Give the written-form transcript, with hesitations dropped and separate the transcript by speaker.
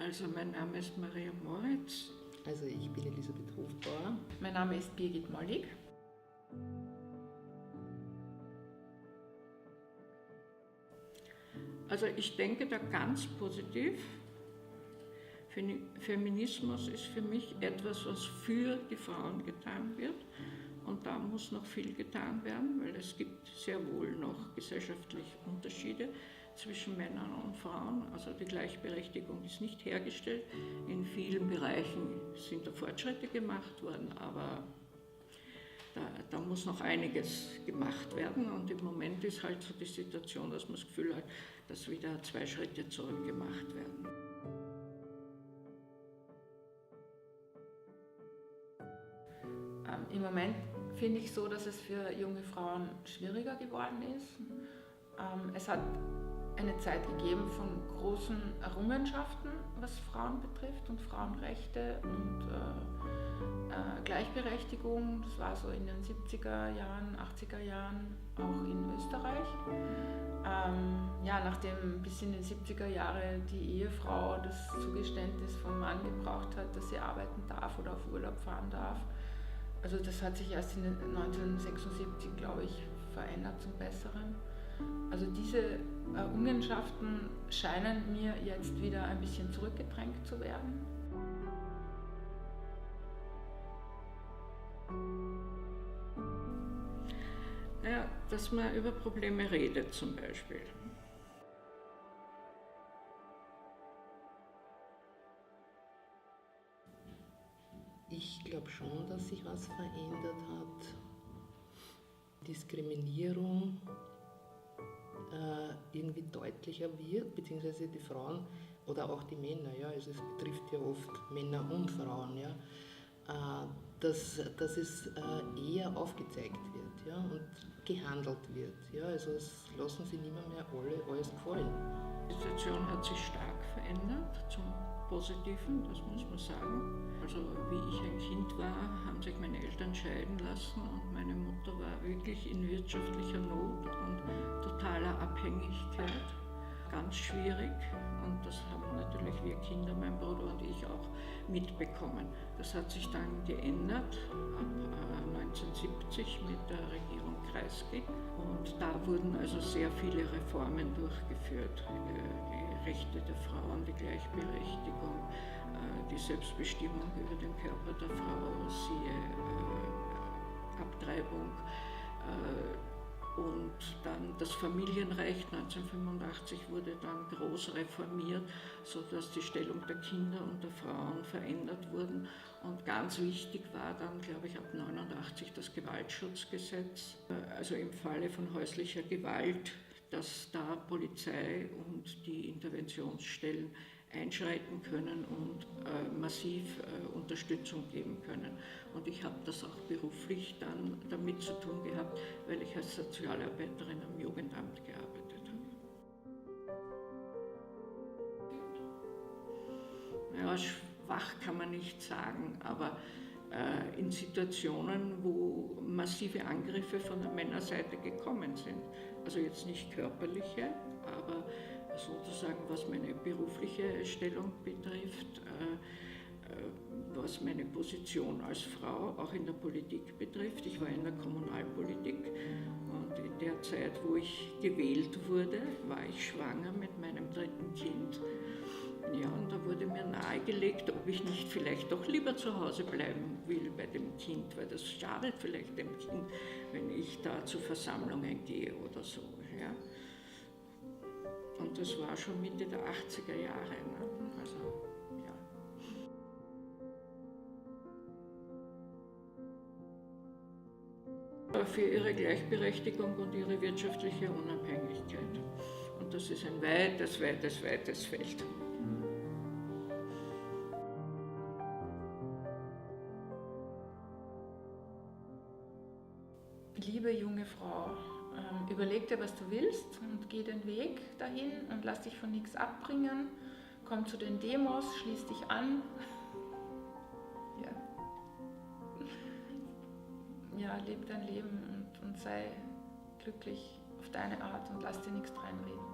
Speaker 1: Also mein Name ist Maria Moritz.
Speaker 2: Also ich bin Elisabeth Hofbauer.
Speaker 3: Mein Name ist Birgit Mollig.
Speaker 1: Also ich denke da ganz positiv. Feminismus ist für mich etwas, was für die Frauen getan wird. Und da muss noch viel getan werden, weil es gibt sehr wohl noch gesellschaftliche Unterschiede zwischen Männern und Frauen. Also die Gleichberechtigung ist nicht hergestellt. In vielen Bereichen sind da Fortschritte gemacht worden, aber da muss noch einiges gemacht werden. Und im Moment ist halt so die Situation, dass man das Gefühl hat, dass wieder 2 Schritte zurück gemacht werden.
Speaker 3: Im Moment finde ich so, dass es für junge Frauen schwieriger geworden ist. Es hat eine Zeit gegeben von großen Errungenschaften, was Frauen betrifft und Frauenrechte und Gleichberechtigung. Das war so in den 70er Jahren, 80er Jahren auch in Österreich. Nachdem bis in den 70er Jahren die Ehefrau das Zugeständnis vom Mann gebraucht hat, dass sie arbeiten darf oder auf Urlaub fahren darf. Also das hat sich erst in 1976, glaube ich, verändert zum Besseren. Also diese Errungenschaften scheinen mir jetzt wieder ein bisschen zurückgedrängt zu werden.
Speaker 1: Ja, dass man über Probleme redet zum Beispiel.
Speaker 2: Ich glaube schon, dass sich was verändert hat. Diskriminierung irgendwie deutlicher wird, beziehungsweise die Frauen oder auch die Männer, ja, also es betrifft ja oft Männer und Frauen, ja, dass es eher aufgezeigt wird, ja, und gehandelt wird. Ja, also es lassen sich nicht mehr alle alles gefallen.
Speaker 1: Die Situation hat sich stark verändert zum Positiven, das muss man sagen. Also wie ich ein Kind war, haben sich meine Eltern scheiden lassen und meine Mutter war wirklich in wirtschaftlicher Not und totaler Abhängigkeit. Ganz schwierig und das haben natürlich wir Kinder, mein Bruder und ich auch mitbekommen. Das hat sich dann geändert ab 1970 mit der Regierung Kreisky und da wurden also sehr viele Reformen durchgeführt. Die Rechte der Frauen, die Gleichberechtigung, die Selbstbestimmung über den Körper der Frau, siehe Abtreibung und dann das Familienrecht 1985 wurde dann groß reformiert, sodass die Stellung der Kinder und der Frauen verändert wurden. Und ganz wichtig war dann, glaube ich, ab 1989 das Gewaltschutzgesetz, also im Falle von häuslicher Gewalt, dass da Polizei und die Interventionsstellen einschreiten können und massiv Unterstützung geben können. Und ich habe das auch beruflich dann damit zu tun gehabt, weil ich als Sozialarbeiterin am Jugendamt gearbeitet habe. Ja, schwach kann man nicht sagen, aber in Situationen, wo massive Angriffe von der Männerseite gekommen sind, also jetzt nicht körperliche, aber sozusagen was meine berufliche Stellung betrifft, was meine Position als Frau auch in der Politik betrifft. Ich war in der Kommunalpolitik und in der Zeit, wo ich gewählt wurde, war ich schwanger mit meinem 3. Kind. Ja, und da wurde mir nahegelegt, ob ich nicht vielleicht doch lieber zu Hause bleiben will bei dem Kind, weil das schadet vielleicht dem Kind, wenn ich da zu Versammlungen gehe oder so. Ja. Und das war schon Mitte der 80er Jahre. Ne? Also, ja. Für ihre Gleichberechtigung und ihre wirtschaftliche Unabhängigkeit. Und das ist ein weites, weites, weites Feld.
Speaker 3: Liebe junge Frau, überleg dir, was du willst und geh den Weg dahin und lass dich von nichts abbringen. Komm zu den Demos, schließ dich an. Ja, leb dein Leben und sei glücklich auf deine Art und lass dir nichts reinreden.